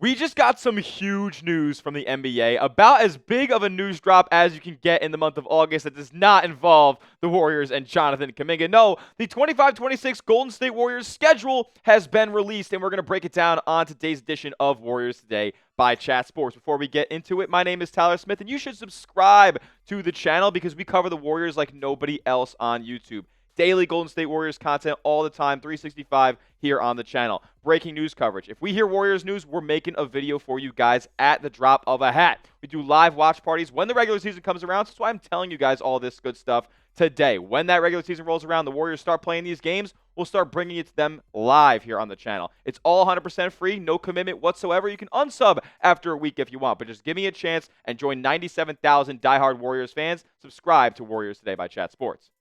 We just got some huge news from the NBA, about as big of a news drop as you can get in the month of August that does not involve the Warriors and Jonathan Kuminga. No, the 25-26 Golden State Warriors schedule has been released, and we're going to break it down on today's edition of Warriors Today by Chat Sports. Before we get into it, my name is Tyler Smith, and you should subscribe to the channel because we cover the Warriors like nobody else on YouTube. Daily Golden State Warriors content all the time, 365 here on the channel. Breaking news coverage. If we hear Warriors news, we're making a video for you guys at the drop of a hat. We do live watch parties when the regular season comes around. So that's why I'm telling you guys all this good stuff today. When that regular season rolls around, the Warriors start playing these games, we'll start bringing it to them live here on the channel. It's all 100% free, no commitment whatsoever. You can unsub after a week if you want, but just give me a chance and join 97,000 diehard Warriors fans. Subscribe to Warriors Today by Chat Sports.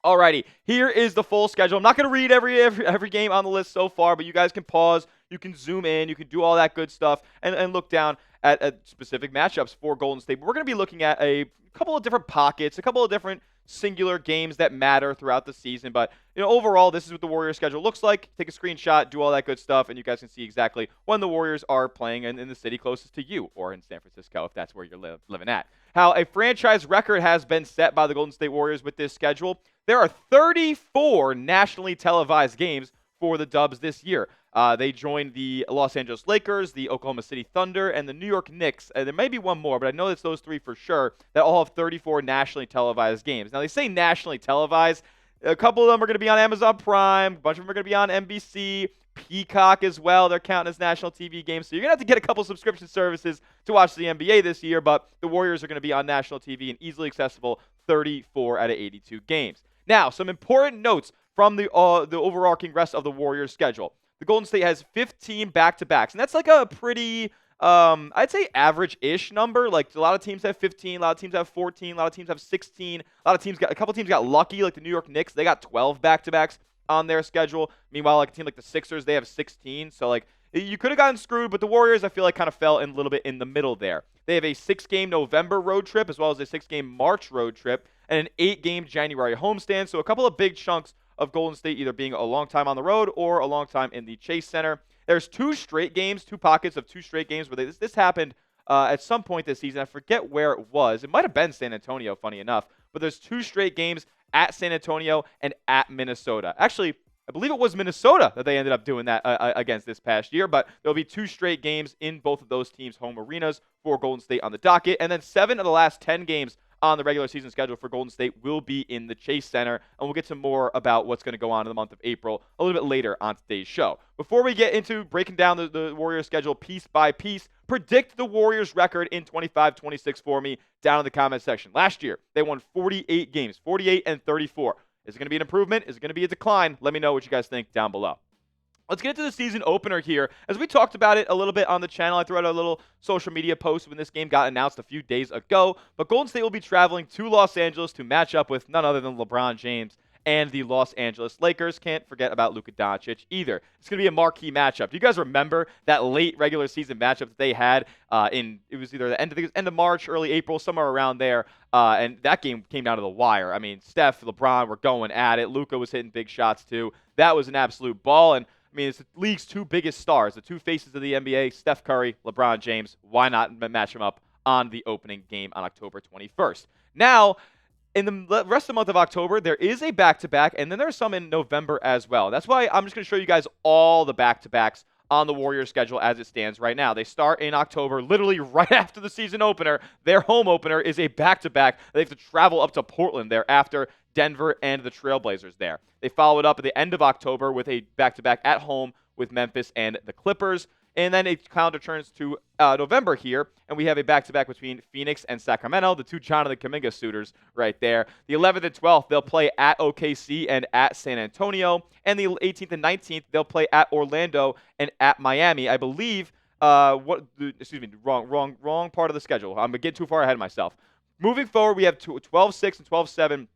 Alrighty, here is the full schedule. I'm not going to read every game on the list so far, but you guys can pause, you can zoom in, you can do all that good stuff, and look down at specific matchups for Golden State. But we're going to be looking at a couple of different pockets, a couple of different singular games that matter throughout the season. But overall, this is what the Warriors schedule looks like. Take a screenshot, do all that good stuff, and you guys can see exactly when the Warriors are playing in the city closest to you, or in San Francisco if that's where you're living at. How a franchise record has been set by the Golden State Warriors with this schedule. There are 34 nationally televised games for the Dubs this year. They joined the Los Angeles Lakers, the Oklahoma City Thunder, and the New York Knicks. And there may be one more, but I know it's those three for sure that all have 34 nationally televised games. Now, they say nationally televised. A couple of them are going to be on Amazon Prime. A bunch of them are going to be on NBC, Peacock as well. They're counting as national TV games. So you're going to have to get a couple subscription services to watch the NBA this year. But the Warriors are going to be on national TV and easily accessible 34 out of 82 games. Now, some important notes from the overarching rest of the Warriors schedule. The Golden State has 15 back-to-backs, and that's like a pretty, I'd say average-ish number. Like a lot of teams have 15, a lot of teams have 14, a lot of teams have 16. A couple teams got lucky, like the New York Knicks. They got 12 back-to-backs on their schedule. Meanwhile, like a team like the Sixers, they have 16. So like you could have gotten screwed, but the Warriors, I feel like, kind of fell in a little bit in the middle there. They have a 6-game November road trip as well as a 6-game March road trip and an 8-game January homestand. So a couple of big chunks of Golden State either being a long time on the road or a long time in the Chase Center. There's two pockets of two straight games where this happened at some point this season. I forget where it was. It might have been San Antonio, funny enough. But there's two straight games at San Antonio and at Minnesota. Actually, I believe it was Minnesota that they ended up doing that against this past year. But there'll be two straight games in both of those teams' home arenas for Golden State on the docket. And then 7 of the last 10 games on the regular season schedule for Golden State will be in the Chase Center, and we'll get to more about what's going to go on in the month of April a little bit later on today's show. Before we get into breaking down the Warriors schedule piece by piece, predict the Warriors record in 25-26 for me down in the comment section. Last year, they won 48 games, 48 and 34. Is it going to be an improvement? Is it going to be a decline? Let me know what you guys think down below. Let's get into the season opener here. As we talked about it a little bit on the channel, I threw out a little social media post when this game got announced a few days ago. But Golden State will be traveling to Los Angeles to match up with none other than LeBron James and the Los Angeles Lakers. Can't forget about Luka Doncic either. It's going to be a marquee matchup. Do you guys remember that late regular season matchup that they had it was either the end of March, early April, somewhere around there. And that game came down to the wire. I mean, Steph, LeBron were going at it. Luka was hitting big shots too. That was an absolute ball. And I mean, it's the league's two biggest stars, the two faces of the NBA, Steph Curry, LeBron James. Why not match them up on the opening game on October 21st? Now, in the rest of the month of October, there is a back-to-back, and then there's some in November as well. That's why I'm just going to show you guys all the back-to-backs on the Warriors schedule as it stands right now. They start in October, literally right after the season opener. Their home opener is a back-to-back. They have to travel up to Portland thereafter, Denver and the Trailblazers there. They follow it up at the end of October with a back-to-back at home with Memphis and the Clippers. And then it calendar turns to November here, and we have a back-to-back between Phoenix and Sacramento, the two Jonathan Kuminga suitors right there. The 11th and 12th, they'll play at OKC and at San Antonio. And the 18th and 19th, they'll play at Orlando and at Miami. I believe, wrong part of the schedule. I'm getting too far ahead of myself. Moving forward, we have 12-6 and 12-7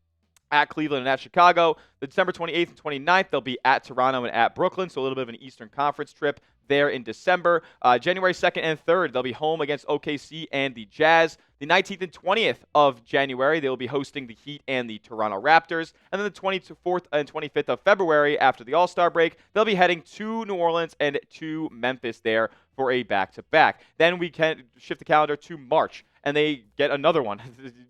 at Cleveland and at Chicago. The December 28th and 29th, they'll be at Toronto and at Brooklyn, so a little bit of an Eastern Conference trip there in December. January 2nd and 3rd, they'll be home against OKC and the Jazz. The 19th and 20th of January, they will be hosting the Heat and the Toronto Raptors. And then the 24th and 25th of February, after the All-Star break, they'll be heading to New Orleans and to Memphis there for a back-to-back. Then we can shift the calendar to March, and they get another one,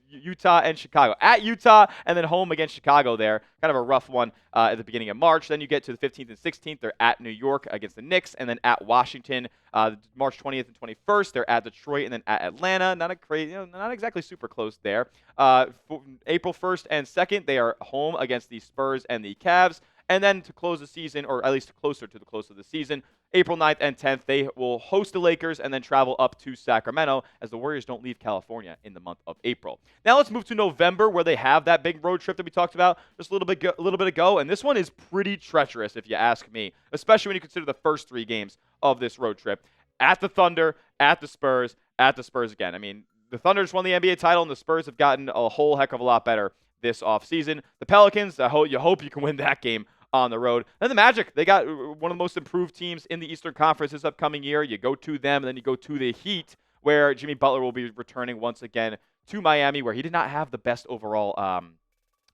Utah and Chicago. At Utah, and then home against Chicago there. Kind of a rough one at the beginning of March. Then you get to the 15th and 16th. They're at New York against the Knicks, and then at Washington. March 20th and 21st, they're at Detroit, and then at Atlanta. Not exactly super close there. April 1st and 2nd, they are home against the Spurs and the Cavs. And then to close the season, or at least closer to the close of the season, April 9th and 10th, they will host the Lakers and then travel up to Sacramento, as the Warriors don't leave California in the month of April. Now let's move to November, where they have that big road trip that we talked about just a little bit ago, and this one is pretty treacherous if you ask me, especially when you consider the first 3 games of this road trip. At the Thunder, at the Spurs again. I mean, the Thunder just won the NBA title, and the Spurs have gotten a whole heck of a lot better this offseason. The Pelicans, you hope you can win that game on the road. Then the Magic, they got one of the most improved teams in the Eastern Conference this upcoming year. You go to them, and then you go to the Heat, where Jimmy Butler will be returning once again to Miami, where he did not have the best overall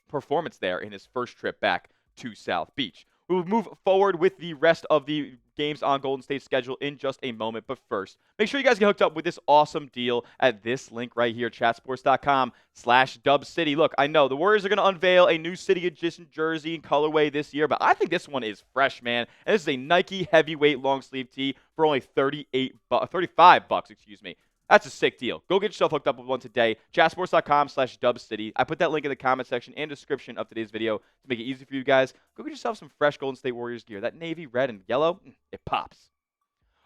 performance there in his first trip back to South Beach. We will move forward with the rest of the games on Golden State's schedule in just a moment. But first, make sure you guys get hooked up with this awesome deal at this link right here, chatsports.com/dubcity. Look, I know the Warriors are going to unveil a new City Edition jersey and colorway this year, but I think this one is fresh, man. And this is a Nike heavyweight long sleeve tee for only $35, excuse me. That's a sick deal. Go get yourself hooked up with one today. Chatsports.com/dubcity. I put that link in the comment section and description of today's video to make it easy for you guys. Go get yourself some fresh Golden State Warriors gear. That navy, red, and yellow, it pops.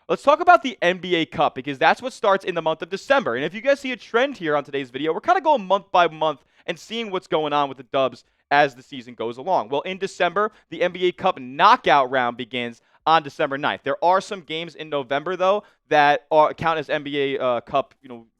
Let's talk about the NBA Cup, because that's what starts in the month of December. And if you guys see a trend here on today's video, we're kind of going month by month and seeing what's going on with the Dubs as the season goes along. Well, in December, the NBA Cup knockout round begins on December 9th. There are some games in November, though, that count as NBA Cup,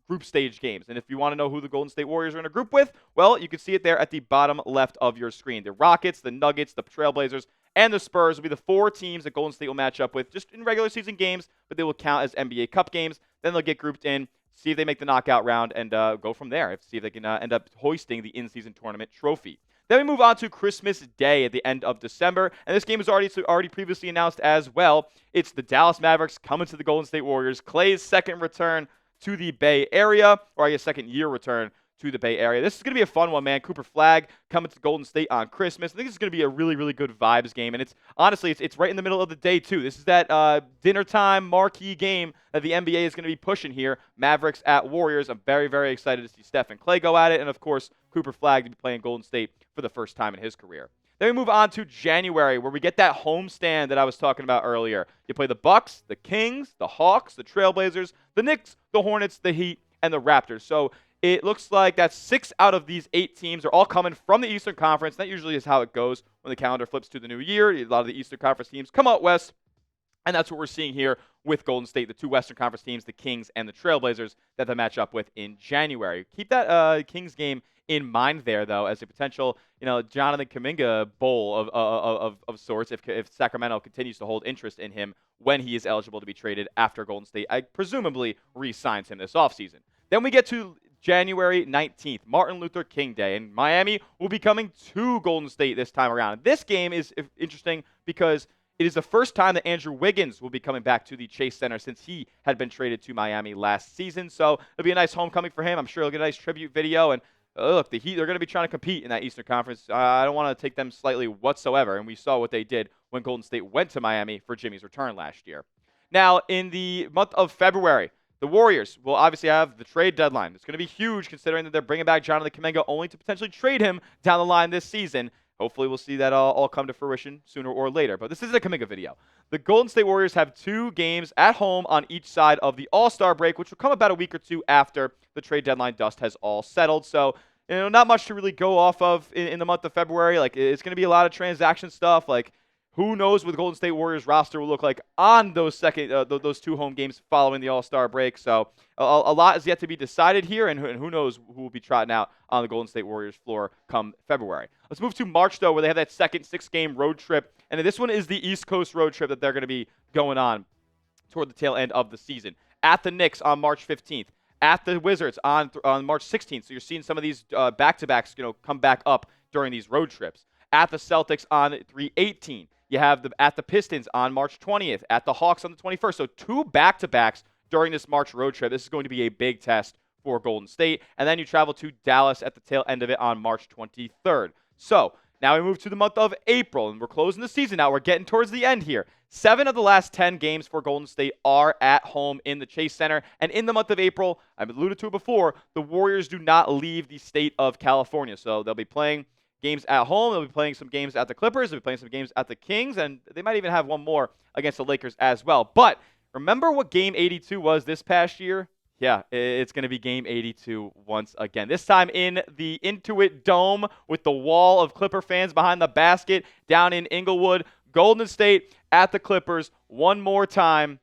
group stage games. And if you want to know who the Golden State Warriors are in a group with, well, you can see it there at the bottom left of your screen. The Rockets, the Nuggets, the Trailblazers, and the Spurs will be the 4 teams that Golden State will match up with just in regular season games, but they will count as NBA Cup games. Then they'll get grouped in, see if they make the knockout round, and go from there. See if they can end up hoisting the in-season tournament trophy. Then we move on to Christmas Day at the end of December, and this game is already previously announced as well. It's the Dallas Mavericks coming to the Golden State Warriors. Klay's second return to the Bay Area, or I guess second year return to the Bay Area. This is going to be a fun one, man. Cooper Flagg coming to Golden State on Christmas. I think this is going to be a really, really good vibes game, and it's right in the middle of the day, too. This is that dinner time marquee game that the NBA is going to be pushing here. Mavericks at Warriors. I'm very, very excited to see Steph and Klay go at it, and, of course, Cooper Flagg to be playing Golden State for the first time in his career. Then we move on to January, where we get that homestand that I was talking about earlier. You play the Bucks, the Kings, the Hawks, the Trailblazers, the Knicks, the Hornets, the Heat, and the Raptors. So it looks like that 6 out of these 8 teams are all coming from the Eastern Conference. That usually is how it goes when the calendar flips to the new year. A lot of the Eastern Conference teams come out west, and that's what we're seeing here with Golden State, the 2 Western Conference teams, the Kings and the Trailblazers, that they match up with in January. Keep that Kings game in mind there, though, as a potential, Jonathan Kuminga bowl of sorts if Sacramento continues to hold interest in him when he is eligible to be traded after Golden State presumably re-signs him this offseason. Then we get to January 19th, Martin Luther King Day, and Miami will be coming to Golden State this time around. This game is interesting because it is the first time that Andrew Wiggins will be coming back to the Chase Center since he had been traded to Miami last season. So it'll be a nice homecoming for him. I'm sure he'll get a nice tribute video. And look, the Heat, they're going to be trying to compete in that Eastern Conference. I don't want to take them slightly whatsoever, and we saw what they did when Golden State went to Miami for Jimmy's return last year. Now, in the month of February, the Warriors will obviously have the trade deadline. It's going to be huge considering that they're bringing back Jonathan Kuminga only to potentially trade him down the line this season. Hopefully we'll see that all come to fruition sooner or later. But this is a Kuminga video. The Golden State Warriors have 2 games at home on each side of the All-Star break, which will come about a week or 2 after the trade deadline dust has all settled. So, not much to really go off of in the month of February. Like, it's going to be a lot of transaction stuff. Like, who knows what the Golden State Warriors roster will look like on those 2 home games following the All-Star break. So a lot is yet to be decided here, and who knows who will be trotting out on the Golden State Warriors floor come February. Let's move to March, though, where they have that second 6-game road trip. And this one is the East Coast road trip that they're going to be going on. toward the tail end of the season. At the Knicks on March 15th. At the Wizards on March 16th. So you're seeing some of these back-to-backs, come back up during these road trips. At the Celtics on 3/18. You have at the Pistons on March 20th. At the Hawks on the 21st. So 2 back-to-backs during this March road trip. This is going to be a big test for Golden State. And then you travel to Dallas at the tail end of it on March 23rd. So now we move to the month of April, and we're closing the season out. We're getting towards the end here. 7 of the last 10 games for Golden State are at home in the Chase Center. And in the month of April, I've alluded to it before, the Warriors do not leave the state of California. So they'll be playing games at home. They'll be playing some games at the Clippers. They'll be playing some games at the Kings. And they might even have one more against the Lakers as well. But remember what Game 82 was this past year? Yeah, it's going to be Game 82 once again. This time in the Intuit Dome with the wall of Clipper fans behind the basket down in Inglewood. Golden State at the Clippers one more time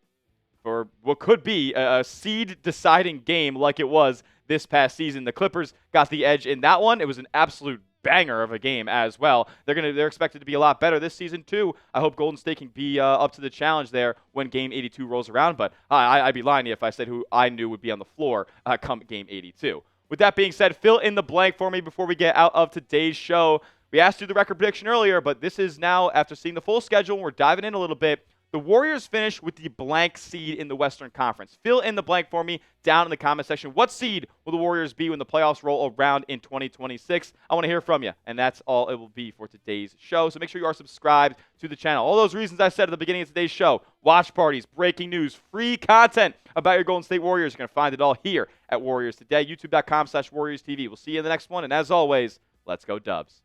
for what could be a seed-deciding game like it was this past season. The Clippers got the edge in that one. It was an absolute banger of a game as well. They're expected to be a lot better this season too. I hope Golden State can be up to the challenge there when Game 82 rolls around. But I'd be lying to you if I said who I knew would be on the floor come Game 82. With that being said, fill in the blank for me before we get out of today's show. We asked you the record prediction earlier, but this is now, after seeing the full schedule, we're diving in a little bit. The Warriors finished with the blank seed in the Western Conference. Fill in the blank for me down in the comment section. What seed will the Warriors be when the playoffs roll around in 2026? I want to hear from you, and that's all it will be for today's show. So make sure you are subscribed to the channel. All those reasons I said at the beginning of today's show, watch parties, breaking news, free content about your Golden State Warriors. You're going to find it all here at Warriors Today, youtube.com/WarriorsTV. We'll see you in the next one, and as always, let's go Dubs.